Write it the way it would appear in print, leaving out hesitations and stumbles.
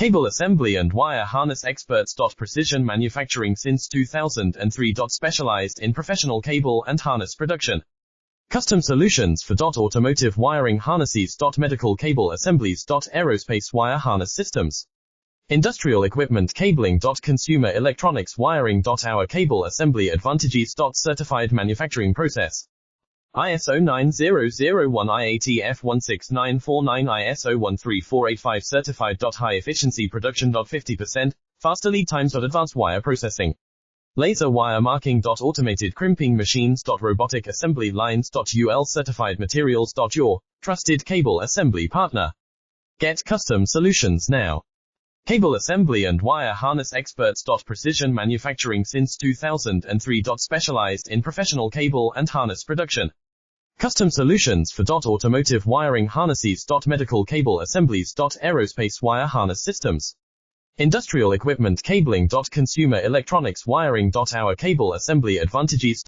Cable assembly and wire harness experts. Precision manufacturing since 2003. Specialized in professional cable and harness production. Custom solutions for automotive wiring harnesses. Medical cable assemblies. Aerospace wire harness systems. Industrial equipment cabling. Consumer electronics wiring. Our cable assembly advantages. Certified manufacturing process. ISO 9001 IATF 16949 ISO 13485 certified. High efficiency production. 50% faster lead times. Advanced wire processing. Laser wire marking. Automated crimping machines. Robotic assembly lines. UL certified materials. Your trusted cable assembly partner. Get custom solutions now. Cable assembly and wire harness experts. Precision manufacturing since 2003. Specialized in professional cable and harness production. Custom solutions for automotive wiring harnesses. Medical cable assemblies. Aerospace wire harness systems. Industrial equipment cabling. Consumer electronics wiring. Our cable assembly advantages.